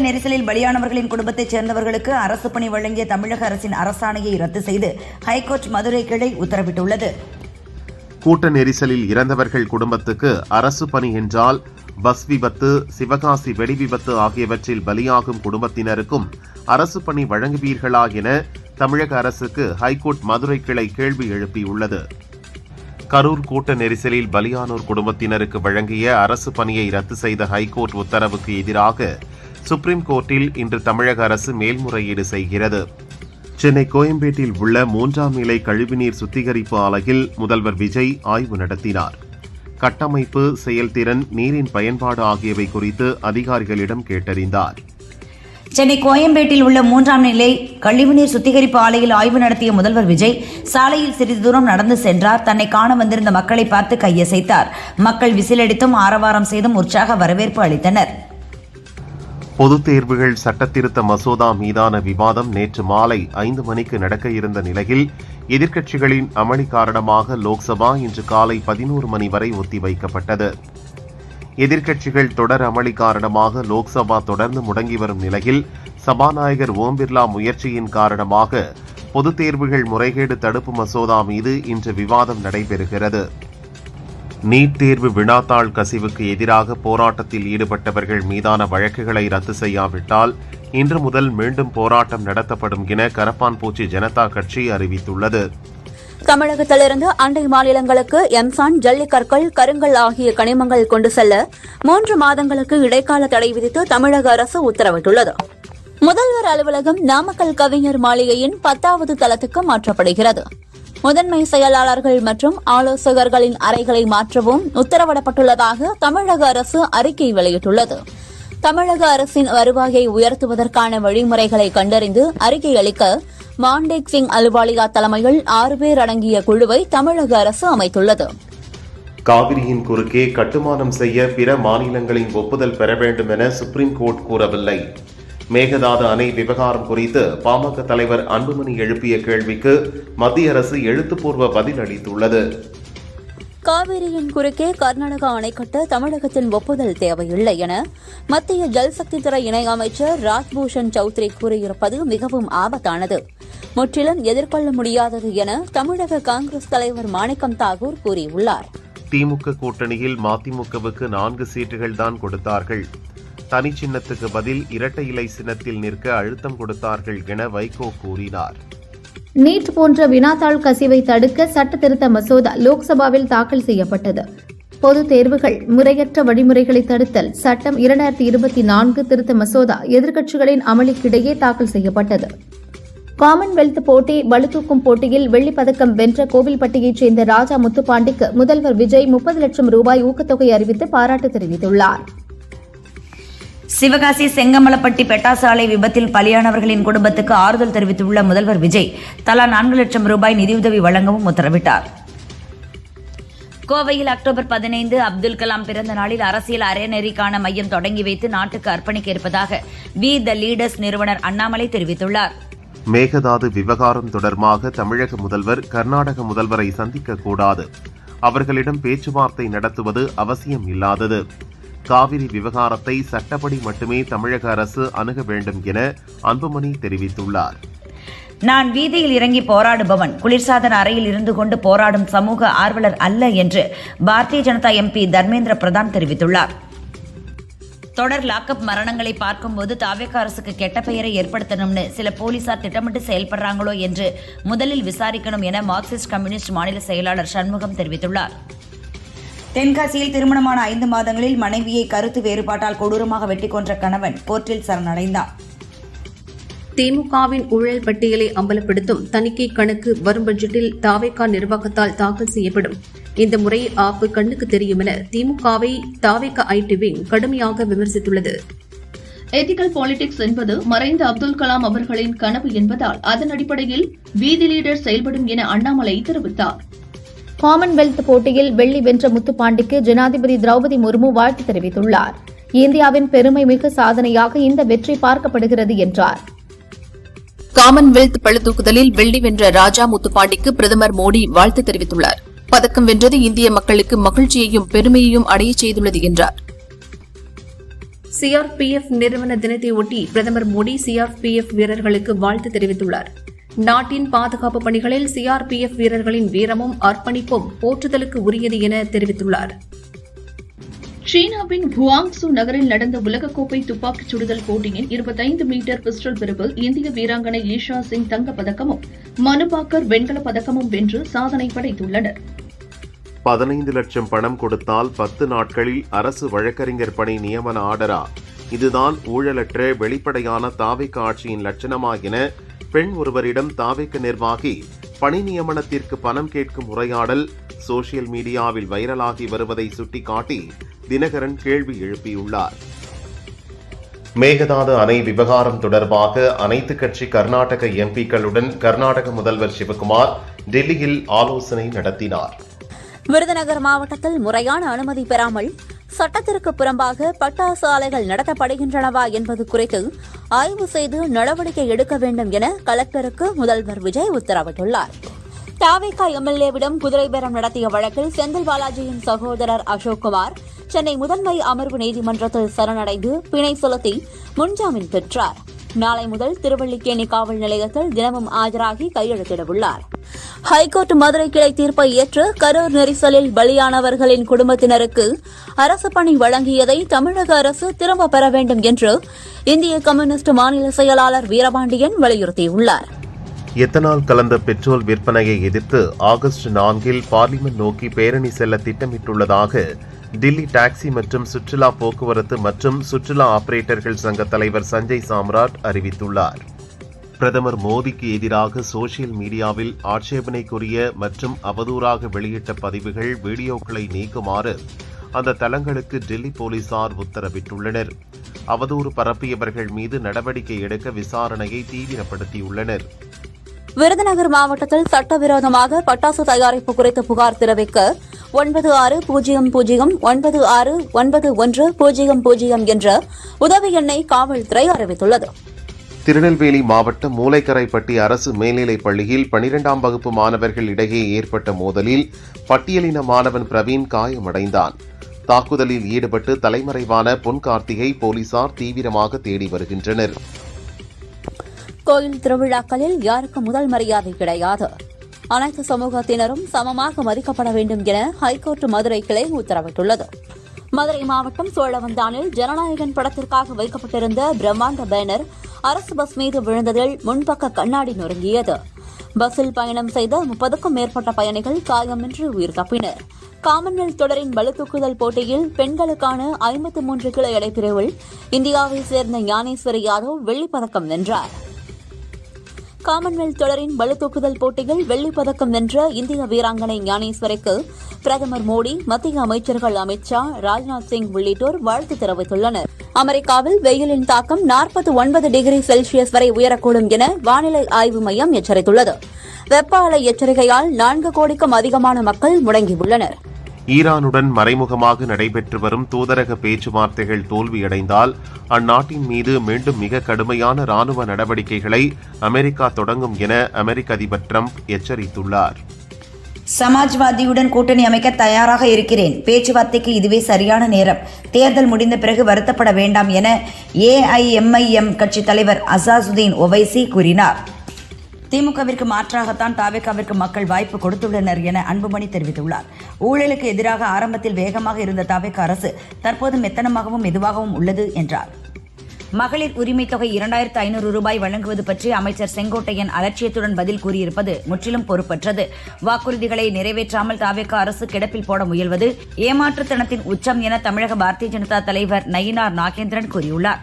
நெரிசலில் பலியானவர்களின் குடும்பத்தைச் சேர்ந்தவர்களுக்கு அரசு பணி வழங்கிய தமிழக அரசின் அரசாணையை ரத்து செய்து ஹைகோர்ட் மதுரை கிளை உத்தரவிட்டுள்ளது. கூட்ட நெரிசலில் இறந்தவர்கள் குடும்பத்துக்கு அரசு பணி என்றால் பஸ் விபத்து, சிவகாசி வெடி விபத்து ஆகியவற்றில் பலியாகும் குடும்பத்தினருக்கும் அரசு பணி வழங்குவீர்களா என தமிழக அரசுக்கு ஹைகோர்ட் மதுரை கிளை கேள்வி எழுப்பியுள்ளது. கரூர் கூட்ட நெரிசலில் பலியானோர் குடும்பத்தினருக்கு வழங்கிய அரசு பணியை ரத்து செய்த ஹைகோர்ட் உத்தரவுக்கு எதிராக சுப்ரீம் கோர்ட்டில் இன்று தமிழக அரசு மேல்முறையீடு செய்கிறது. சென்னை கோயம்பேட்டில் உள்ள 3ஆம் நிலை கழிவுநீர் சுத்திகரிப்பு ஆலையில் முதல்வர் விஜய் ஆய்வு நடத்தினார். கட்டமைப்பு, செயல்திறன், நீரின் பயன்பாடு ஆகியவை குறித்து அதிகாரிகளிடம் கேட்டறிந்தார். சென்னை கோயம்பேட்டில் உள்ள 3ஆம் நிலை கழிவுநீர் சுத்திகரிப்பு ஆலையில் ஆய்வு நடத்திய முதல்வர் விஜய் சாலையில் சிறிது தூரம் நடந்து சென்றார். தன்னை காண வந்திருந்த மக்களை பார்த்து கையசைத்தார். மக்கள் விசிலடித்தும் ஆரவாரம் செய்தும் உற்சாக வரவேற்பு அளித்தனர். பொதுத் தேர்வுகள் சட்டத்திருத்த மசோதா மீதான விவாதம் நேற்று மாலை 5 மணிக்கு நடக்க இருந்த நிலையில் எதிர்க்கட்சிகளின் அமளி காரணமாக லோக்சபா இன்று காலை 11 மணி வரை ஒத்திவைக்கப்பட்டது. எதிர்க்கட்சிகள் தொடர் அமளி காரணமாக லோக்சபா தொடர்ந்து முடங்கி வரும் நிலையில் சபாநாயகர் ஓம் பிர்லா முயற்சியின் காரணமாக பொதுத் தேர்வுகள் முறைகேடு தடுப்பு மசோதா மீது இன்று விவாதம் நடைபெறுகிறது. நீட் தேர்வு வினாத்தாள் கசிவுக்கு எதிராக போராட்டத்தில் ஈடுபட்டவர்கள் மீதான வழக்குகளை ரத்து செய்யாவிட்டால் இன்று முதல் மீண்டும் போராட்டம் நடத்தப்படும் என கரப்பான்பூச்சி ஜனதா கட்சி அறிவித்துள்ளது. தமிழகத்திலிருந்து அண்டை மாநிலங்களுக்கு எம்சான், ஜல்லிக்கற்கள், கருங்கல் ஆகிய கனிமங்கள் கொண்டு செல்ல 3 மாதங்களுக்கு இடைக்கால தடை விதித்து தமிழக அரசு உத்தரவிட்டுள்ளது. முதல்வர் அலுவலகம் நாமக்கல் கவிஞர் மாளிகையின் 10வது தளத்துக்கு மாற்றப்படுகிறது. முதன்மை செயலாளர்கள் மற்றும் ஆலோசகர்களின் அறைகளை மாற்றவும் உத்தரவிடப்பட்டுள்ளதாக தமிழக அரசு அறிக்கை வெளியிட்டுள்ளது. தமிழக அரசின் வருவாயை உயர்த்துவதற்கான வழிமுறைகளை கண்டறிந்து அறிக்கை அளிக்க மாண்டேக் சிங் அலுவாலியா தலைமையில் 6 பேர் அடங்கிய குழுவை தமிழக அரசு அமைத்துள்ளது. காவிரியின் குறுக்கே கட்டுமானம் செய்ய பிற மாநிலங்களின் ஒப்புதல் பெற வேண்டும் என சுப்ரீம் கோர்ட் கூறவில்லை. மேகதாது அணை விவகாரம் குறித்து பாமக தலைவர் அன்புமணி எழுப்பிய கேள்விக்கு மத்திய அரசு எழுத்துப்பூர்வ பதில் அளித்துள்ளது. காவிரியின் குறுக்கே கர்நாடகா அணை கட்ட தமிழகத்தின் ஒப்புதல் தேவையில்லை என மத்திய ஜல்சக்தித்துறை இணையமைச்சர் ராஜ்பூஷன் சௌத்ரி கூறியிருப்பது மிகவும் ஆபத்தானது, முற்றிலும் எதிர்கொள்ள முடியாதது என தமிழக காங்கிரஸ் தலைவர் மாணிக்கம் தாகூர் கூறியுள்ளார். திமுக கூட்டணியில் மதிமுகவுக்கு 4 சீட்டுகள் தான் கொடுத்தார்கள். தனி சின்னத்துக்கு பதில் இரட்டை இலை சின்னத்தில் நிற்க அழுத்தம் கொடுத்தார்கள் என வைகோ கூறினார். நீட் போன்ற வினாத்தாள் கசிவை தடுக்க சட்ட திருத்த மசோதா லோக்சபாவில் தாக்கல் செய்யப்பட்டது. பொதுத் தேர்வுகள் முறையற்ற வழிமுறைகளை தடுத்தல் சட்டம் 2024 திருத்த மசோதா எதிர்க்கட்சிகளின் அமளிக்கிடையே தாக்கல் செய்யப்பட்டது. காமன்வெல்த் போட்டி பளுதூக்கும் போட்டியில் வெள்ளிப் பதக்கம் வென்ற கோவில்பட்டியைச் சேர்ந்த ராஜா முத்துப்பாண்டிக்கு முதல்வர் விஜய் 30 லட்சம் ரூபாய் ஊக்கத்தொகை அறிவித்து பாராட்டு தெரிவித்துள்ளார். சிவகாசி செங்கமலப்பட்டி பெட்டாசாலை விபத்தில் பலியானவர்களின் குடும்பத்துக்கு ஆறுதல் தெரிவித்துள்ள முதல்வர் விஜய் தலா 4 லட்சம் ரூபாய் நிதியுதவி வழங்கவும் உத்தரவிட்டார். கோவையில் அக்டோபர் 15 அப்துல் கலாம் பிறந்த நாளில் அரசியல் அறநெறிக்கான மையம் தொடங்கி வைத்து நாட்டுக்கு அர்ப்பணிக்க இருப்பதாக வி த லீடர்ஸ் நிறுவனர் அண்ணாமலை தெரிவித்துள்ளார். மேகதாது விவகாரம் தொடர்பாக தமிழக முதல்வர் கர்நாடக முதல்வரை சந்திக்கக்கூடாது, அவர்களிடம் பேச்சுவார்த்தை நடத்துவது அவசியம் இல்லாதது. காவிரி விவகாரத்தை சட்டப்படி மட்டுமே தமிழக அரசு அணுக வேண்டும் என அன்புமணி தெரிவித்துள்ளார். நான் வீதியில் இறங்கி போராடுபவன், குளிர்சாதன அறையில் இருந்து கொண்டு போராடும் சமூக ஆர்வலர் அல்ல என்று பாரதிய ஜனதா எம்பி தர்மேந்திர பிரதான் தெரிவித்துள்ளார். தொடர் லாக்அப் மரணங்களை பார்க்கும்போது தாவேக அரசுக்கு கெட்ட பெயரை ஏற்படுத்தணும்னு சில போலீசார் திட்டமிட்டு செயல்படுறாங்களோ என்று முதலில் விசாரிக்கணும் என மார்க்சிஸ்ட் கம்யூனிஸ்ட் மாநில செயலாளர் சண்முகம் தெரிவித்துள்ளார். தென்காசியில் திருமணமான 5 மாதங்களில் மனைவியை கருத்து வேறுபாட்டால் கொடூரமாக வெட்டிக் கொன்ற கணவன் கோர்ட்டில் சரணடைந்தார். திமுகவின் ஊழல் பட்டியலை அம்பலப்படுத்தும் தணிக்கை கணக்கு வரும் பட்ஜெட்டில் தாவேகா நிர்வாகத்தால் தாக்கல் செய்யப்படும். இந்த முறை ஆப்பு கண்ணுக்கு தெரியும் என திமுகவை தாவேகா ஐடி விங் கடுமையாக விமர்சித்துள்ளது. எத்திக்கல் பாலிடிக்ஸ் என்பது மறைந்த அப்துல் கலாம் அவர்களின் கனவு என்பதால் அதன் அடிப்படையில் வீதி லீடர் செயல்படும் என அண்ணாமலை தெரிவித்தார். காமன்வெல்த் போட்டியில் வெள்ளி வென்ற முத்துப்பாண்டிக்கு ஜனாதிபதி திரௌபதி முர்மு வாழ்த்து தெரிவித்துள்ளார். இந்தியாவின் பெருமை மிகு சாதனையாக இந்த வெற்றி பார்க்கப்படுகிறது என்றார். காமன்வெல்த் பளுதூக்குதலில் வெள்ளி வென்ற ராஜா முத்துப்பாண்டிக்கு பிரதமர் மோடி வாழ்த்து தெரிவித்துள்ளார். பதக்கம் வென்றது இந்திய மக்களுக்கு மகிழ்ச்சியையும் பெருமையையும் அடையச் செய்துள்ளது என்றார். சிஆர்பிஎஃப் நிறுவன தினத்தை ஒட்டி பிரதமர் மோடி சிஆர்பிஎஃப் வீரர்களுக்கு வாழ்த்து தெரிவித்துள்ளார். நாட்டின் பாதுகாப்பு பணிகளில் சிஆர்பிஎஃப் வீரர்களின் வீரமும் அர்ப்பணிப்பும் போற்றுதலுக்கு உரியது என தெரிவித்துள்ளார். சீனாவின் குவாங்சு நகரில் நடந்த உலகக்கோப்பை துப்பாக்கிச் சுடுதல் போட்டியின் 25 மீட்டர் பிஸ்டல் பிரிவில் இந்திய வீராங்கனை ஈஷா சிங் தங்கப் பதக்கமும் மனுபாக்கர் வெண்கலப் பதக்கமும் வென்று சாதனை படைத்துள்ளனர். 15 லட்சம் பணம் கொடுத்தால் 10 நாட்களில் அரசு வழக்கறிஞர் பணி நியமன ஆர்டரா? இதுதான் ஊழலற்ற வெளிப்படையான தாவேக ஆட்சியின் லட்சணமா என பெண் ஒருவரிடம் தாவேக நிர்வாகி பணி நியமனத்திற்கு பணம் கேட்கும் உரையாடல் சோசியல் மீடியாவில் வைரலாகி வருவதை சுட்டிக்காட்டி தினகரன் கேள்வி எழுப்பியுள்ளார். மேகதாது அணை விவகாரம் தொடர்பாக அனைத்து கட்சி கர்நாடக எம்பிக்களுடன் கர்நாடக முதல்வர் சிவகுமார் டெல்லியில் ஆலோசனை நடத்தினார். விருதுநகர் மாவட்டத்தில் முறையான அனுமதி பெறாமல் சட்டத்திற்கு புறம்பாக பட்டாசு ஆலைகள் நடத்தப்படுகின்றனவா என்பது குறித்து ஆய்வு செய்து நடவடிக்கை எடுக்க வேண்டும் என கலெக்டருக்கு முதல்வர் விஜய் உத்தரவிட்டுள்ளார். தாவேகா எம்எல்ஏவிடம் குதிரை பேரம் நடத்திய வழக்கில் செந்தில் பாலாஜியின் சகோதரர் அசோக்குமார் சென்னை முதன்மை அமர்வு நீதிமன்றத்தில் சரணடைந்து பிணை செலுத்தி முன்ஜாமீன் பெற்றார். நாளை முதல் திருவல்லிக்கேணி காவல் நிலையத்தில் தினமும் ஆஜராகி கையெழுத்திடவுள்ளார். ஹைகோர்ட் மதுரை கிளை தீர்ப்பை ஏற்று கரூர் நெரிசலில் பலியானவர்களின் குடும்பத்தினருக்கு அரசு பணி வழங்கியதை தமிழக அரசு திரும்பப் பெற வேண்டும் என்று இந்திய கம்யூனிஸ்ட் மாநில செயலாளர் வீரபாண்டியன் வலியுறுத்தியுள்ளார். எத்தனால் கலந்த பெட்ரோல் விற்பனையை எதிர்த்து ஆகஸ்ட் 4 பார்லிமெண்ட் நோக்கி பேரணி செல்ல திட்டமிட்டுள்ளதாக டில்லி டாக்ஸி மற்றும் சுற்றுலா போக்குவரத்து மற்றும் சுற்றுலா ஆபரேட்டர்கள் சங்க தலைவர் சஞ்சய் சாம்ராட் அறிவித்துள்ளார். பிரதமர் மோடிக்கு எதிராக சோசியல் மீடியாவில் ஆட்சேபனைக்குரிய மற்றும் அவதூறாக வெளியிட்ட பதிவுகள், வீடியோக்களை நீக்குமாறு அந்த தளங்களுக்கு டெல்லி போலீசார் உத்தரவிட்டுள்ளனர். அவதூறு பரப்பியவர்கள் மீது நடவடிக்கை எடுக்க விசாரணையை தீவிரப்படுத்தியுள்ளனர். விருதுநகர் மாவட்டத்தில் சட்டவிரோதமாக பட்டாசு தயாரிப்பு குறித்து புகார் தெரிவிக்க 9600969100 என்ற உதவி எண்ணை காவல்துறை அறிவித்துள்ளது. திருநெல்வேலி மாவட்டம் மூலைக்கரைப்பட்டி அரசு மேல்நிலைப் பள்ளியில் 12ஆம் வகுப்பு மாணவர்கள் இடையே ஏற்பட்ட மோதலில் பட்டியலின மாணவன் பிரவீன் காயமடைந்தான். தாக்குதலில் ஈடுபட்டு தலைமறைவான பொன் கார்த்திகை போலீசார் தீவிரமாக தேடி வருகின்றனர். கோயில் திருவிழாக்களில் யாருக்கு முதல் மரியாதை கிடையாது, அனைத்து சமூகத்தினரும் சமமாக மதிக்கப்பட வேண்டும் என ஹைகோர்ட் மதுரை கிளை உத்தரவிட்டுள்ளது. மதுரை மாவட்டம் சோழவந்தானில் ஜனநாயகன் படத்திற்காக வைக்கப்பட்டிருந்த பிரம்மாண்ட பேனர் அரசு பஸ் மீது விழுந்ததில் முன்பக்க கண்ணாடி நொறுங்கியது. பஸ்ஸில் பயணம் செய்த 30க்கும் மேற்பட்ட பயணிகள் காயமின்றி உயிர் தப்பினர். காமன்வெல்த் தொடரின் பளுதூக்குதல் போட்டியில் பெண்களுக்கான 53 கிலோ எடை பிரிவில் இந்தியாவை சேர்ந்த ஞானேஸ்வரி யாதவ் வெள்ளிப்பதக்கம் வென்றார். காமன்வெல்த் தொடரின் பளுதூக்குதல் போட்டியில் வெள்ளிப்பதக்கம் வென்ற இந்திய வீராங்கனை ஞானேஸ்வரிக்கு பிரதமர் மோடி, மத்திய அமைச்சர்கள் அமித் ஷா, ராஜ்நாத் சிங் உள்ளிட்டோர் வாழ்த்து தெரிவித்துள்ளனர். அமெரிக்காவில் வெயிலின் தாக்கம் 49 டிகிரி செல்சியஸ் வரை உயரக்கூடும் என வானிலை ஆய்வு மையம் எச்சரித்துள்ளது. வெப்ப அலை எச்சரிக்கையால் 4 கோடிக்கும் அதிகமான மக்கள் முடங்கியுள்ளனர். ஈரானுடன் மறைமுகமாக நடைபெற்று வரும் தூதரக பேச்சுவார்த்தைகள் தோல்வியடைந்தால் அந்நாட்டின் மீது மீண்டும் மிக கடுமையான ராணுவ நடவடிக்கைகளை அமெரிக்கா தொடங்கும் என அமெரிக்க அதிபர் டிரம்ப் எச்சரித்துள்ளார். சமாஜ்வாதியுடன் கூட்டணி அமைக்க தயாராக இருக்கிறேன். பேச்சுவார்த்தைக்கு இதுவே சரியான நேரம். தேர்தல் முடிந்த பிறகு வருத்தப்பட வேண்டாம் என ஏஐஎம்ஐஎம் கட்சி தலைவர் அசாசுதீன் ஒவைசி கூறினார். திமுகவிற்கு மாற்றாகத்தான் தாவேகாவிற்கு மக்கள் வாய்ப்பு கொடுத்துள்ளனர் என அன்புமணி தெரிவித்துள்ளார். ஊழலுக்கு எதிராக ஆரம்பத்தில் வேகமாக இருந்த தாவேகா அரசு தற்போது மெத்தனமாகவும் மெதுவாகவும் உள்ளது என்றார். மகளிர் உரிமை தொகை 2500 ரூபாய் வழங்குவது பற்றி அமைச்சர் செங்கோட்டையன் அலட்சியத்துடன் பதில் கூறியிருப்பது முற்றிலும் பொறுப்பற்றது. வாக்குறுதிகளை நிறைவேற்றாமல் தாவேகா அரசு கிடப்பில் போட முயல்வது ஏமாற்றுத்தனத்தின் உச்சம் என தமிழக பாரதிய ஜனதா தலைவர் நயினார் நாகேந்திரன் கூறியுள்ளார்.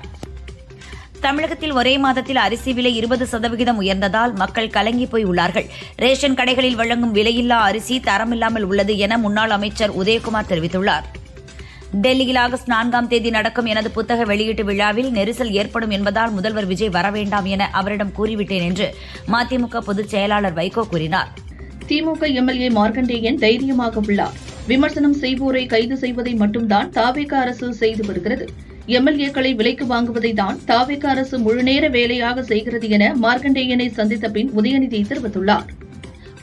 தமிழகத்தில் ஒரே மாதத்தில் அரிசி விலை 20% உயர்ந்ததால் மக்கள் கலங்கி போய் உள்ளார்கள். ரேஷன் கடைகளில் வழங்கும் விலையில்லா அரிசி தரமில்லாமல் உள்ளது என முன்னாள் அமைச்சர் உதயகுமார் தெரிவித்துள்ளார். டெல்லியில் ஆகஸ்ட் 4ஆம் தேதி நடக்கும் எனது புத்தக வெளியீட்டு விழாவில் நெரிசல் ஏற்படும் என்பதால் முதல்வர் விஜய் வரவேண்டாம் என அவரிடம் கூறிவிட்டேன் என்று மதிமுக பொதுச் செயலாளர் வைகோ கூறினார். திமுக எம்எல்ஏ மார்க்கண்டேயன் தைரியமாக உள்ளார். விமர்சனம் செய்வோரை கைது செய்வதை மட்டும்தான் தாவேக அரசு செய்து வருகிறது. எம்எல்ஏக்களை விலைக்கு வாங்குவதை தான் தாவேக அரசு முழுநேர வேலையாக செய்கிறது என மார்க்கண்டேயனை சந்தித்த பின் உதயநிதி தெரிவித்துள்ளார்.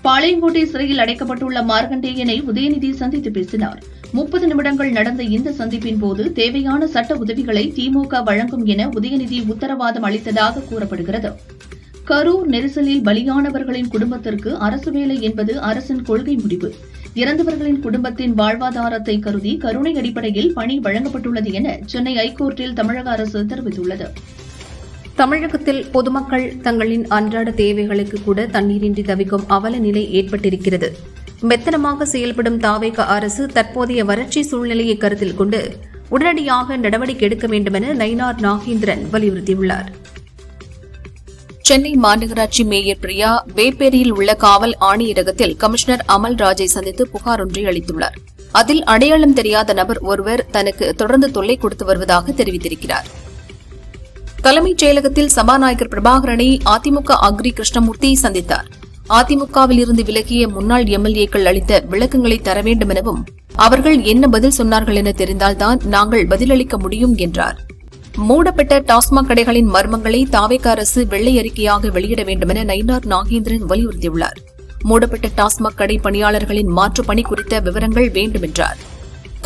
பாளையங்கோட்டை சிறையில் அடைக்கப்பட்டுள்ள மார்க்கண்டேயனை உதயநிதி சந்தித்து பேசினார். 30 நிமிடங்கள் நடந்த இந்த சந்திப்பின் போது தேவையான சட்ட உதவிகளை திமுக வழங்கும் என உதயநிதி உத்தரவாதம் அளித்ததாக கூறப்படுகிறது. கரூர் நெரிசலில் பலியானவர்களின் குடும்பத்திற்கு அரசு வேலை என்பது அரசின் கொள்கை முடிவு. இறந்தவர்களின் குடும்பத்தின் வாழ்வாதாரத்தை கருதி கருணை அடிப்படையில் பணி வழங்கப்பட்டுள்ளது என சென்னை ஐகோர்ட்டில் தமிழக அரசு தெரிவித்துள்ளது. தமிழகத்தில் பொதுமக்கள் தங்களின் அன்றாட தேவைகளுக்கு கூட தண்ணீரின்றி தவிக்கும் அவல நிலை ஏற்பட்டிருக்கிறது. மெத்தனமாக செயல்படும் தாவேக அரசு தற்போதைய வறட்சி சூழ்நிலையை கருத்தில் கொண்டு உடனடியாக நடவடிக்கை எடுக்க வேண்டுமென நயினார் நாகேந்திரன் வலியுறுத்தியுள்ளார். சென்னை மாநகராட்சி மேயர் பிரியா வேப்பேரியில் உள்ள காவல் ஆணையரகத்தில் கமிஷனர் அமல்ராஜை சந்தித்து புகார் ஒன்றை அளித்துள்ளார். அதில் அடையாளம் தெரியாத நபர் ஒருவர் தனக்கு தொடர்ந்து தொல்லை கொடுத்து வருவதாக தெரிவித்திருக்கிறார். தலைமைச் செயலகத்தில் சபாநாயகர் பிரபாகரனை அதிமுக அக்ரி கிருஷ்ணமூர்த்தி சந்தித்தார். அதிமுகவில் இருந்து விலகிய முன்னாள் எம்எல்ஏக்கள் அளித்த விளக்கங்களை தர வேண்டும் எனவும் அவர்கள் என்ன பதில் சொன்னார்கள் என தெரிந்தால்தான் நாங்கள் பதிலளிக்க முடியும் என்றார். மூடப்பட்ட டாஸ்மாக் கடைகளின் மர்மங்களை தாவேக அரசு வெள்ளை அறிக்கையாக வெளியிட வேண்டுமென நயினார் நாகேந்திரன் வலியுறுத்தியுள்ளார். மூடப்பட்ட டாஸ்மாக் கடை பணியாளர்களின் மாற்றுப் பணி குறித்த விவரங்கள் வேண்டும் என்றார்.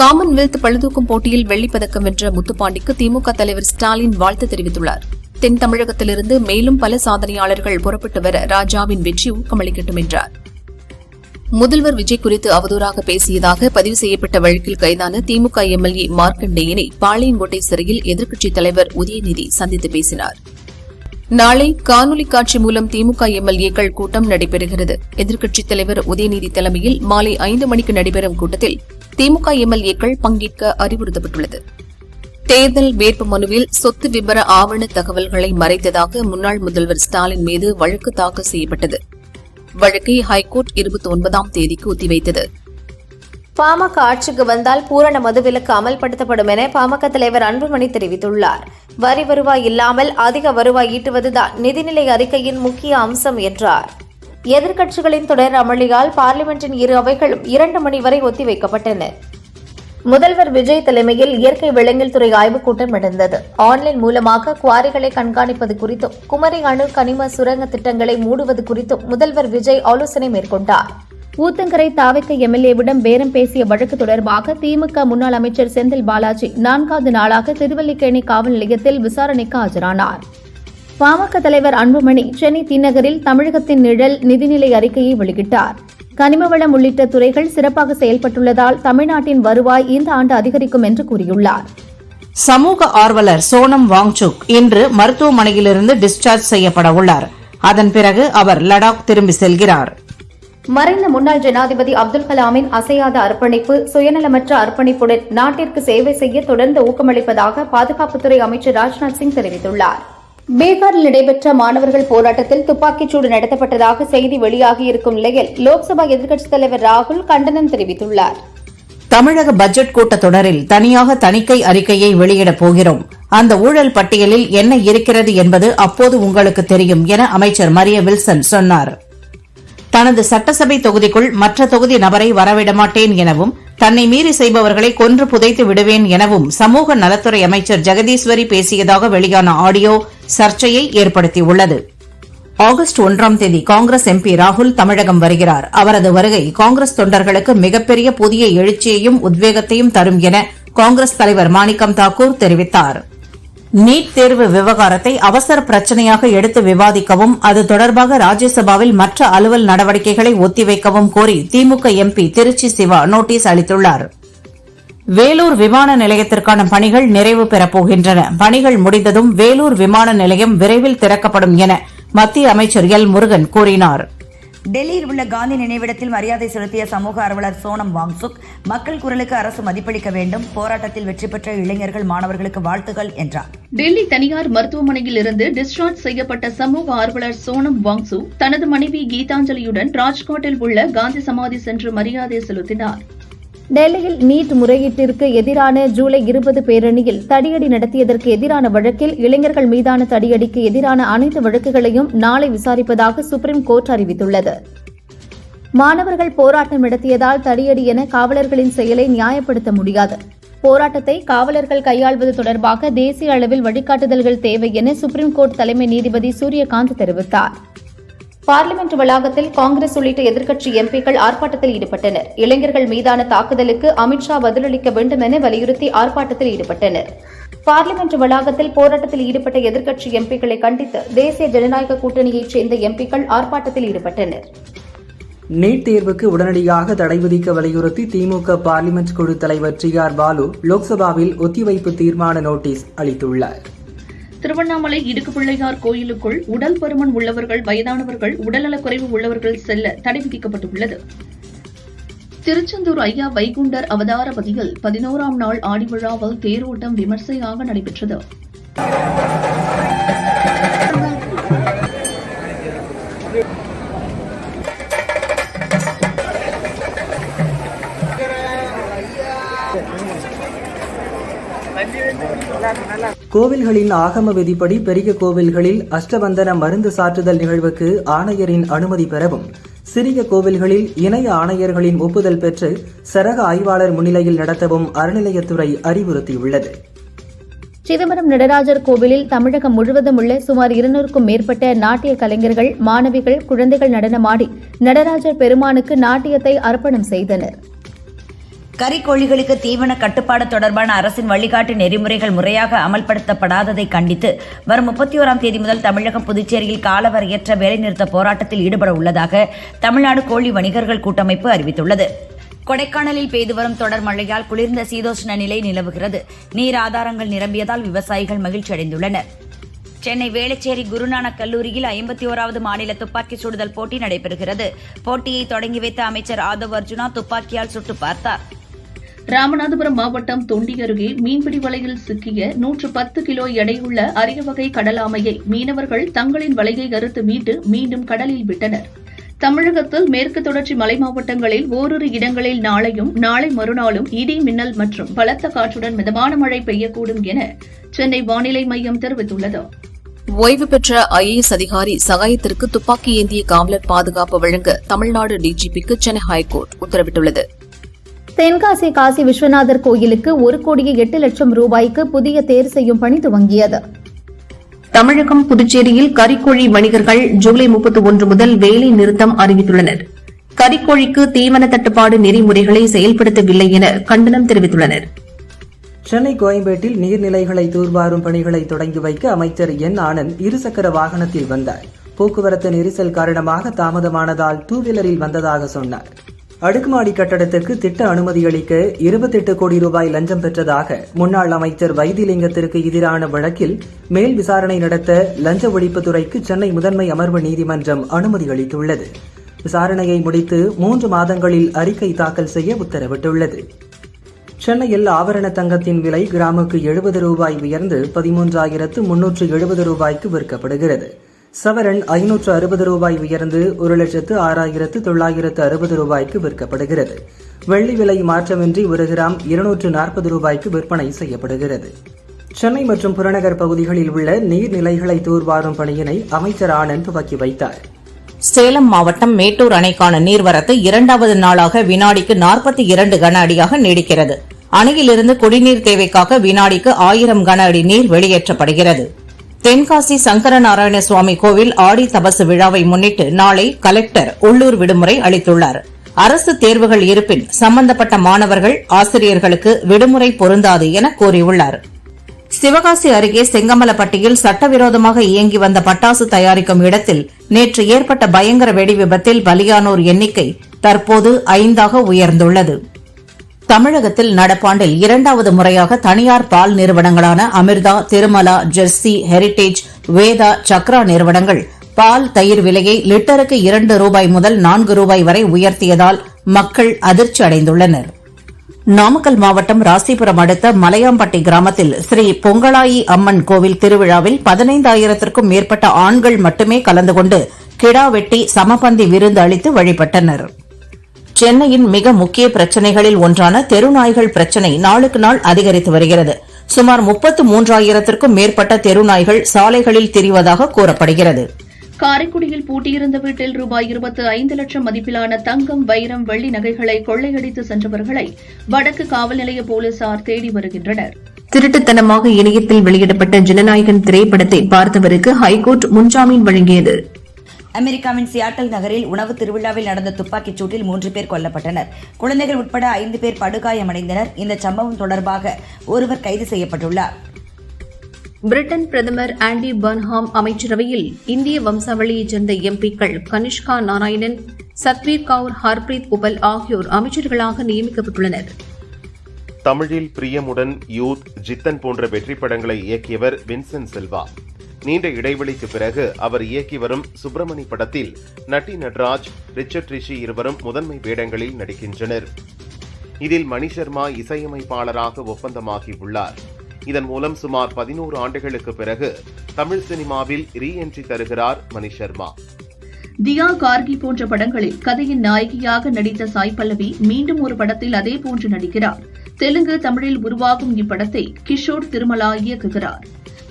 காமன்வெல்த் பளுதூக்கும் போட்டியில் வெள்ளிப்பதக்கம் வென்ற முத்துப்பாண்டிக்கு திமுக தலைவர் ஸ்டாலின் வாழ்த்து தெரிவித்துள்ளார். தென் தமிழகத்திலிருந்து மேலும் பல சாதனையாளர்கள் புறப்பட்டு வர ராஜாவின் வெற்றி ஊக்கமளிக்கட்டும் என்றார். முதல்வர் விஜய் குறித்து அவதூறாக பேசியதாக பதிவு செய்யப்பட்ட வழக்கில் கைதான திமுக எம்எல்ஏ மார்க்கண்டேயனை பாளையங்கோட்டை சிறையில் எதிர்க்கட்சித் தலைவர் உதயநிதி சந்தித்து பேசினார். நாளை காணொலி காட்சி மூலம் திமுக எம்எல்ஏக்கள் கூட்டம் நடைபெறுகிறது. எதிர்க்கட்சித் தலைவர் உதயநிதி தலைமையில் மாலை 5 மணிக்கு நடைபெறும் கூட்டத்தில் திமுக எம்எல்ஏக்கள் பங்கேற்க அறிவுறுத்தப்பட்டுள்ளது. தேர்தல் வேட்பு மனுவில் சொத்து விபர ஆவண தகவல்களை மறைத்ததாக முன்னாள் முதல்வர் ஸ்டாலின் மீது வழக்கு தாக்கல் செய்யப்பட்டது. வழக்கை ஹைகோர்ட் 29ஆம் தேதிக்கு ஒத்திவைத்தது. பாமக ஆட்சிக்கு வந்தால் பூரண மதுவிலக்கு அமல்படுத்தப்படும் என பாமக தலைவர் அன்புமணி தெரிவித்துள்ளார். வரி வருவாய் இல்லாமல் அதிக வருவாய் ஈட்டுவதுதான் நிதிநிலை அறிக்கையின் முக்கிய அம்சம் என்றார். எதிர்க்கட்சிகளின் தொடர் அமளியால் பார்லிமென்டின் இரு அவைகளும் 2 மணி வரை ஒத்திவைக்கப்பட்டன. முதல்வர் விஜய் தலைமையில் இயற்கை விலங்கியல் துறை ஆய்வுக் கூட்டம் நடந்தது. ஆன்லைன் மூலமாக குவாரிகளை கண்காணிப்பது குறித்தும் குமரி அணு கனிம சுரங்க திட்டங்களை மூடுவது குறித்தும் முதல்வர் விஜய் ஆலோசனை மேற்கொண்டார். ஊத்தங்கரை தாவேக எம்எல்ஏவிடம் பேரம் பேசிய வழக்கு தொடர்பாக திமுக முன்னாள் அமைச்சர் செந்தில் பாலாஜி 4வது நாளாக திருவல்லிக்கேணி காவல் நிலையத்தில் விசாரணைக்கு ஆஜரானார். பாமக தலைவர் அன்புமணி சென்னை தீநகரில் தமிழகத்தின் நிழல் நிதிநிலை அறிக்கையை வெளியிட்டார். கனிமவளம் உள்ளிட்ட துறைகள் சிறப்பாக செயல்பட்டுள்ளதால் தமிழ்நாட்டின் வருவாய் இந்த ஆண்டு அதிகரிக்கும் என்று கூறியுள்ளார். சமூக ஆர்வலர் சோனம் வாங்சுக் இன்று மருத்துவமனையிலிருந்து டிஸ்சார்ஜ் செய்யப்பட உள்ளார். அதன் பிறகு அவர் லடாக் திரும்பி செல்கிறார். மறைந்த முன்னாள் ஜனாதிபதி அப்துல் கலாமின் அசையாத அர்ப்பணிப்பு, சுயநலமற்ற அர்ப்பணிப்புடன் நாட்டிற்கு சேவை செய்ய தொடர்ந்து ஊக்கமளிப்பதாக பாதுகாப்புத்துறை அமைச்சர் ராஜ்நாத் சிங் தெரிவித்துள்ளார். பீகாரில் நடைபெற்ற மாணவர்கள் போராட்டத்தில் துப்பாக்கிச்சூடு நடத்தப்பட்டதாக செய்தி வெளியாகியிருக்கும் நிலையில் லோக்சபா எதிர்க்கட்சித் தலைவர் ராகுல் கண்டனம் தெரிவித்துள்ளார். தமிழக பட்ஜெட் கூட்டத்தொடரில் தனியாக தணிக்கை அறிக்கையை வெளியிடப் போகிறோம். அந்த ஊழல் பட்டியலில் என்ன இருக்கிறது என்பது அப்போது உங்களுக்கு தெரியும் என அமைச்சர் மரிய வில்சன் சொன்னார். தனது சட்டசபை தொகுதிக்குள் மற்ற தொகுதி நபரை வரவிடமாட்டேன் எனவும் தன்னை மீறி செய்பவர்களை கொன்று புதைத்து விடுவேன் எனவும் சமூக நலத்துறை அமைச்சர் ஜெகதீஸ்வரி பேசியதாக வெளியான ஆடியோ சர்ச்சையை ஏற்படுத்தியுள்ளது. ஆகஸ்ட் 1ஆம் தேதி காங்கிரஸ் எம்பி ராகுல் தமிழகம் வருகிறார். அவரது வருகை காங்கிரஸ் தொண்டர்களுக்கு மிகப்பெரிய புதிய எழுச்சியையும் உத்வேகத்தையும் தரும் என காங்கிரஸ் தலைவர் மாணிக்கம் தாக்கூர் தெரிவித்தார். நீட் தேர்வு விவகாரத்தை அவசர பிரச்சனையாக எடுத்து விவாதிக்கவும் அது தொடர்பாக ராஜ்யசபாவில் மற்ற அலுவல் நடவடிக்கைகளை ஒத்திவைக்கவும் கோரி திமுக எம்பி திருச்சி சிவா நோட்டீஸ் அளித்துள்ளார். வேலூர் விமான நிலையத்திற்கான பணிகள் நிறைவு பெறப்போகின்றன. பணிகள் முடிந்ததும் வேலூர் விமான நிலையம் விரைவில் திறக்கப்படும் என மத்திய அமைச்சர் எல் முருகன் கூறினார். டெல்லியில் உள்ள காந்தி நினைவிடத்தில் மரியாதை செலுத்திய சமூக ஆர்வலர் சோனம் வாங்சுக் மக்கள் குரலுக்கு அரசு மதிப்பளிக்க வேண்டும், போராட்டத்தில் வெற்றி பெற்ற இளைஞர்கள் மாணவர்களுக்கு வாழ்த்துகள் என்றார். டெல்லி தனியார் மருத்துவமனையில் இருந்து டிஸ்சார்ஜ் செய்யப்பட்ட சமூக ஆர்வலர் சோனம் வாங்சு தனது மனைவி கீதாஞ்சலியுடன் ராஜ்காட்டில் உள்ள காந்தி சமாதி சென்று மரியாதை செலுத்தினார். டெல்லியில் நீட் முறையீட்டிற்கு எதிரான ஜூலை 20 பேரணியில் தடியடி நடத்தியதற்கு எதிரான வழக்கில் இளைஞர்கள் மீதான தடியடிக்கு எதிரான அனைத்து வழக்குகளையும் நாளை விசாரிப்பதாக சுப்ரீம் கோர்ட் அறிவித்துள்ளது. மாணவர்கள் போராட்டம் நடத்தியதால் தடியடி என காவலர்களின் செயலை நியாயப்படுத்த முடியாது. போராட்டத்தை காவலர்கள் கையாள்வது தொடர்பாக தேசிய அளவில் வழிகாட்டுதல்கள் தேவை என சுப்ரீம் கோர்ட் தலைமை நீதிபதி சூரியகாந்த் தெரிவித்தார். பார்லிமெண்ட் வளாகத்தில் காங்கிரஸ் உள்ளிட்ட எதிர்க்கட்சி எம்பிக்கள் ஆர்ப்பாட்டத்தில் ஈடுபட்டனர். இளைஞர்கள் மீதான தாக்குதலுக்கு அமித்ஷா பதிலளிக்க வேண்டும் என வலியுறுத்தி ஆர்ப்பாட்டத்தில் ஈடுபட்டனர். பார்லிமெண்ட் வளாகத்தில் போராட்டத்தில் ஈடுபட்ட எதிர்க்கட்சி எம்பிக்களை கண்டித்து தேசிய ஜனநாயக கூட்டணியைச் சேர்ந்த எம்பிக்கள் ஆர்ப்பாட்டத்தில் ஈடுபட்டனர். நீட் தேர்வுக்கு உடனடியாக தடை விதிக்க வலியுறுத்தி திமுக பார்லிமெண்ட் குழு தலைவர் TR பாலு லோக்சபாவில் ஒத்திவைப்பு தீர்மான நோட்டீஸ் அளித்துள்ளார். திருவண்ணாமலை இடுக்குப்பிள்ளையார் கோயிலுக்குள் உடல் பருமன் உள்ளவர்கள், வயதானவர்கள், உடல்நலக்குறைவு உள்ளவர்கள் செல்ல தடை விதிக்கப்பட்டுள்ளது. திருச்செந்தூர் ஐயா வைகுண்டர் அவதாரபதியில் 11ஆம் நாள் ஆடி விழாவில் தேரோட்டம் விமர்சையாக நடைபெற்றது. கோவில்களின் ஆகம விதிப்படி பெரிய கோவில்களில் அஷ்டபந்தன மருந்து சாற்றுதல் நிகழ்வுக்கு ஆணையரின் அனுமதி பெறவும், சிறிய கோவில்களில் இணைய ஆணையர்களின் ஒப்புதல் பெற்று சரக ஆய்வாளர் முன்னிலையில் நடத்தவும் அறநிலையத்துறை அறிவுறுத்தியுள்ளது. சிதம்பரம் நடராஜர் கோவிலில் தமிழகம் முழுவதும் உள்ள சுமார் 200க்கும் மேற்பட்ட நாட்டிய கலைஞர்கள், மாணவிகள், குழந்தைகள் நடனமாடி நடராஜர் பெருமானுக்கு நாட்டியத்தை அர்ப்பணம் செய்தனர். கறிக்கோழிகளுக்கு தீவன கட்டுப்பாடு தொடர்பான அரசின் வழிகாட்டு நெறிமுறைகள் முறையாக அமல்படுத்தப்படாததை கண்டித்து வரும் 31ஆம் தேதி முதல் தமிழகம், புதுச்சேரியில் காலவரையற்ற வேலைநிறுத்த போராட்டத்தில் ஈடுபட உள்ளதாக தமிழ்நாடு கோழி வணிகர்கள் கூட்டமைப்பு அறிவித்துள்ளது. கொடைக்கானலில் பெய்து வரும் தொடர் மழையால் குளிர்ந்த சீதோஷ்ண நிலை நிலவுகிறது. நீர் ஆதாரங்கள் நிரம்பியதால் விவசாயிகள் மகிழ்ச்சி அடைந்துள்ளனர். சென்னை வேளச்சேரி குருநானக் கல்லூரியில் 51வது மாநில துப்பாக்கி சுடுதல் போட்டி நடைபெறுகிறது. போட்டியை தொடங்கி வைத்த அமைச்சர் ஆதவ் அர்ஜுனா துப்பாக்கியால் சுட்டு பார்த்தார். ராமநாதபுரம் மாவட்டம் தொண்டி அருகே மீன்பிடி வலையில் சிக்கிய 110 கிலோ எடையுள்ள அரிய வகை கடலாமையை மீனவர்கள் தங்களின் வலையை அறுத்து மீட்டு மீண்டும் கடலில் விட்டனர். தமிழகத்தில் மேற்கு தொடர்ச்சி மலை மாவட்டங்களில் ஓரிரு இடங்களில் நாளையும் நாளை மறுநாளும் இடி, மின்னல் மற்றும் பலத்த காற்றுடன் மிதமான மழை பெய்யக்கூடும் என சென்னை வானிலை மையம் தெரிவித்துள்ளது. ஓய்வு பெற்ற IAS அதிகாரி சகாயத்திற்கு துப்பாக்கி ஏந்திய காவலர் பாதுகாப்பு வழங்க தமிழ்நாடு DGPக்கு சென்னை ஹைகோர்ட் உத்தரவிட்டுள்ளது. தென்காசி காசி விஸ்வநாதர் கோயிலுக்கு 1,08,00,000 ரூபாய்க்கு புதிய தேர் செய்யும் பணி துவங்கியது. தமிழகம், புதுச்சேரியில் கறிக்கோழி வணிகர்கள் ஜூலை 31 முதல் வேலை நிறுத்தம் அறிவித்துள்ளனர். கறிக்கோழிக்கு தீவன தட்டுப்பாடு நெறிமுறைகளை செயல்படுத்தவில்லை என கண்டனம் தெரிவித்துள்ளனர். சென்னை கோயம்பேட்டில் நீர்நிலைகளை தூர்வாரும் பணிகளை தொடங்கி வைக்க அமைச்சர் N. ஆனந்த் இருசக்கர வாகனத்தில் வந்தார். போக்குவரத்து நெரிசல் காரணமாக தாமதமானதால் 2-வீலரில் வந்ததாக சொன்னார். அடுக்குமாடி கட்டடத்திற்கு திட்ட அனுமதி அளிக்க 28 கோடி ரூபாய் லஞ்சம் பெற்றதாக முன்னாள் அமைச்சர் வைத்திலிங்கத்திற்கு எதிரான வழக்கில் மேல் விசாரணை நடத்த லஞ்ச ஒழிப்புத்துறைக்கு சென்னை முதன்மை அமர்வு நீதிமன்றம் அனுமதி அளித்துள்ளது. விசாரணையை முடித்து 3 மாதங்களில் அறிக்கை தாக்கல் செய்ய உத்தரவிட்டுள்ளது. சென்னையில் ஆபரண தங்கத்தின் விலை கிராமுக்கு 70 ரூபாய் உயர்ந்து 13,370 ரூபாய்க்கு விற்கப்படுகிறது. சவரன் 560 ரூபாய் உயர்ந்து 1,06,960 ரூபாய்க்கு விற்கப்படுகிறது. வெள்ளி விலை மாற்றமின்றி 1 கிராம் 240 ரூபாய்க்கு விற்பனை செய்யப்படுகிறது. சென்னை மற்றும் புறநகர் பகுதிகளில் உள்ள நீர்நிலைகளை தூர்வாரும் பணியினை அமைச்சர் ஆனந்த் துவக்கி வைத்தார். சேலம் மாவட்டம் மேட்டூர் அணைக்கான நீர்வரத்து 2வது நாளாக வினாடிக்கு 42 கன அடியாக நீடிக்கிறது. அணையிலிருந்து குடிநீர் தேவைக்காக வினாடிக்கு 1000 கன அடி நீர் வெளியேற்றப்படுகிறது. தென்காசி சங்கரநாராயண சுவாமி கோவில் ஆடி தபசு விழாவை முன்னிட்டு நாளை கலெக்டர் உள்ளூர் விடுமுறை அளித்துள்ளார். அரசு தேர்வுகள் இருப்பின் சம்பந்தப்பட்ட மாணவர்கள், ஆசிரியர்களுக்கு விடுமுறை பொருந்தாது என கூறியுள்ளார். சிவகாசி அருகே செங்கமலப்பட்டியில் சட்டவிரோதமாக இயங்கி வந்த பட்டாசு தயாரிக்கும் இடத்தில் நேற்று ஏற்பட்ட பயங்கர வெடி விபத்தில் பலியானோர் எண்ணிக்கை தற்போது 5ஆக உயர்ந்துள்ளது. தமிழகத்தில் நடப்பாண்டில் 2வது முறையாக தனியார் பால் நிறுவனங்களான அமிர்தா, திருமலா, ஜெர்சி, ஹெரிடேஜ், வேதா, சக்ரா நிறுவனங்கள் பால், தயிர் விலையை லிட்டருக்கு 2 ரூபாய் முதல் 4 ரூபாய் வரை உயர்த்தியதால் மக்கள் அதிர்ச்சி அடைந்துள்ளனர். நாமக்கல் மாவட்டம் ராசிபுரம் அடுத்த மலையாம்பட்டி கிராமத்தில் ஸ்ரீ பொங்கலாயி அம்மன் கோவில் திருவிழாவில் 15,000க்கும் மேற்பட்ட ஆண்கள் மட்டுமே கலந்து கொண்டு கிடா வெட்டி சமபந்தி விருந்து அளித்து வழிபட்டனர். சென்னையின் மிக முக்கிய பிரச்சினைகளில் ஒன்றான தெருநாய்கள் பிரச்சினை நாளுக்கு நாள் அதிகரித்து வருகிறது. சுமார் 33,000க்கும் மேற்பட்ட தெருநாய்கள் சாலைகளில் திரிவதாக கூறப்படுகிறது. காரைக்குடியில் பூட்டியிருந்த வீட்டில் ரூபாய் 25 லட்சம் மதிப்பிலான தங்கம், வைரம், வெள்ளி நகைகளை கொள்ளையடித்து சென்றவர்களை வடக்கு காவல் நிலைய போலீசார் தேடி வருகின்றனர். திருட்டுத்தனமாக இணையத்தில் வெளியிடப்பட்ட ஜனநாயகன் திரைப்படத்தை பார்த்தவருக்கு ஹைகோர்ட் முன்ஜாமீன் வழங்கியது. அமெரிக்காவின் சியாட்டல் நகரில் உணவு திருவிழாவில் நடந்த துப்பாக்கிச் சூட்டில் 3 பேர் கொல்லப்பட்டனர். குழந்தைகள் உட்பட 5 பேர் படுகாயமடைந்தனர். இந்த சம்பவம் தொடர்பாக ஒருவர் கைது செய்யப்பட்டுள்ளார். பிரிட்டன் பிரதமர் ஆண்டி பர்ன்ஹாம் அமைச்சரவையில் இந்திய வம்சாவளியைச் சேர்ந்த எம்பிக்கள் கனிஷ்கா நாராயணன், சத்வீர் கவுர், ஹர்பிரீத் உபல் ஆகியோர் அமைச்சர்களாக நியமிக்கப்பட்டுள்ளனர். தமிழில் பிரியமுடன், யூத், ஜித்தன் போன்ற வெற்றி படங்களை இயக்கியவர் வின்சென்ட் செல்வா. நீண்ட இடைவெளிக்கு பிறகு அவர் இயக்கி வரும் சுப்பிரமணி படத்தில் நட்டி நட்ராஜ், ரிச்சர்ட் ரிஷி இருவரும் முதன்மை வேடங்களில் நடிக்கின்றனர். இதில் மணி சர்மா இசையமைப்பாளராக ஒப்பந்தமாகியுள்ளார். இதன் மூலம் சுமார் 11 ஆண்டுகளுக்கு பிறகு தமிழ் சினிமாவில் ரீஎன்ட்ரி தருகிறார் மணி சர்மா. தியா, கார்கி போன்ற படங்களில் கதையின் நாயகியாக நடித்த சாய் பல்லவி மீண்டும் ஒரு படத்தில் அதேபோன்று நடிக்கிறார். தெலுங்கு, தமிழில் உருவாகும் இப்படத்தை கிஷோர் திருமலா இயக்குகிறார்.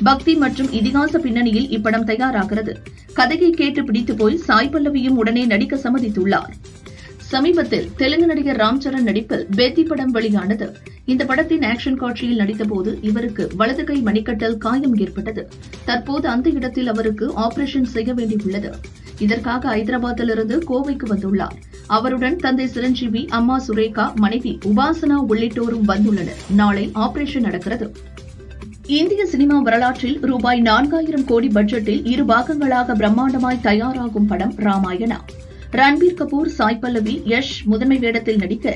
பக்தி மற்றும் இதிகாச பின்னணியில் இப்படம் தயாராகிறது. கதையை கேட்டு பிடித்து போய் சாய் பல்லவியும் உடனே நடிக்க சம்மதித்துள்ளார். சமீபத்தில் தெலுங்கு நடிகர் ராம் சரண் நடிப்பில் பேத்தி படம் வெளியானது. இந்த படத்தின் ஆக்ஷன் காட்சியில் நடித்தபோது இவருக்கு வலது கை மணிக்கட்டில் காயம் ஏற்பட்டது. தற்போது அந்த இடத்தில் அவருக்கு ஆபரேஷன் செய்ய வேண்டியுள்ளது. இதற்காக ஐதராபாத்திலிருந்து கோவைக்கு வந்துள்ளார். அவருடன் தந்தை சிரஞ்சீவி, அம்மா சுரேகா, மனைவி உபாசனா உள்ளிட்டோரும் வந்துள்ளனர். நாளை ஆபரேஷன் நடக்கிறது. இந்திய சினிமா வரலாற்றில் ரூபாய் 4000 கோடி பட்ஜெட்டில் 2 பாகங்களாக பிரம்மாண்டமாய் தயாராகும் படம் ராமாயணா. ரன்பீர் கபூர், சாய் பல்லவி, யஷ் முதன்மை வேடத்தில் நடிக்க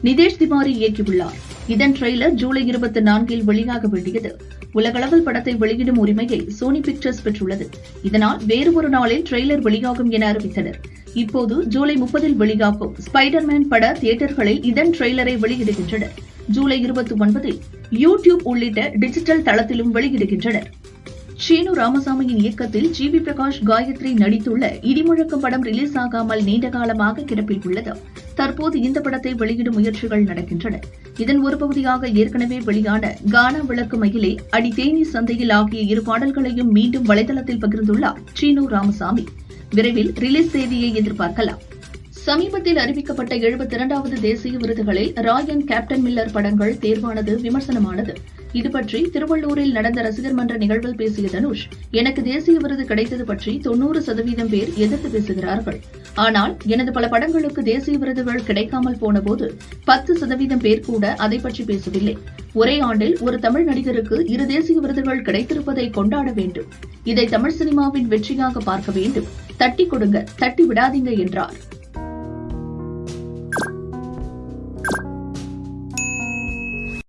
நிதேஷ் திவாரி இயக்கியுள்ளார். இதன் ட்ரெய்லர் ஜூலை 24 வெளியாக வேண்டியது. உலகளவில் படத்தை வெளியிடும் உரிமையை சோனி பிக்சர்ஸ் பெற்றுள்ளது. இதனால் வேறு ஒரு நாளில் ட்ரெய்லர் வெளியாகும் என அறிவித்தனர். இப்போது ஜூலை 30 வெளியாகும் ஸ்பைடர்மேன் பட தியேட்டர்களில் இதன் ட்ரெய்லரை வெளியிடுகின்றனர். ஜூலை 29 யூடியூப் உள்ளிட்ட டிஜிட்டல் தளத்திலும் வெளியிடுகின்றனர். சீனு ராமசாமியின் இயக்கத்தில் ஜிவி பிரகாஷ், காயத்ரி நடித்துள்ள இடிமுழக்கம் படம் ரிலீஸ் ஆகாமல் நீண்ட காலமாக கிடப்பில் உள்ளது. தற்போது இந்த படத்தை வெளியிடும் முயற்சிகள் நடக்கின்றன. இதன் ஒரு பகுதியாக ஏற்கனவே வெளியான கானா விளக்கு மயிலே, அடி தேனி சந்தையில் ஆகிய 2 பாடல்களையும் மீண்டும் வலைதளத்தில் பகிர்ந்துள்ளார் சீனு ராமசாமி. விரைவில் ரிலீஸ் தேதியை எதிர்பார்க்கலாம். சமீபத்தில் அறிவிக்கப்பட்ட 72வது தேசிய விருதுகளில் ராயன், கேப்டன் மில்லர் படங்கள் தேர்வானது விமர்சனமானது. இதுபற்றி திருவள்ளூரில் நடந்த ரசிகர் மன்ற நிகழ்வில் பேசிய தனுஷ், எனக்கு தேசிய விருது கிடைத்தது பற்றி 90% பேர் எதிர்த்து பேசுகிறார்கள். ஆனால் எனது பல படங்களுக்கு தேசிய விருதுகள் கிடைக்காமல் போனபோது 10% பேர் கூட அதை பற்றி பேசவில்லை. ஒரே ஆண்டில் ஒரு தமிழ் நடிகருக்கு 2 தேசிய விருதுகள் கிடைத்திருப்பதை கொண்டாட வேண்டும். இதை தமிழ் சினிமாவின் வெற்றியாக பார்க்க வேண்டும். தட்டி கொடுங்க, தட்டி விடாதீங்க என்றார்.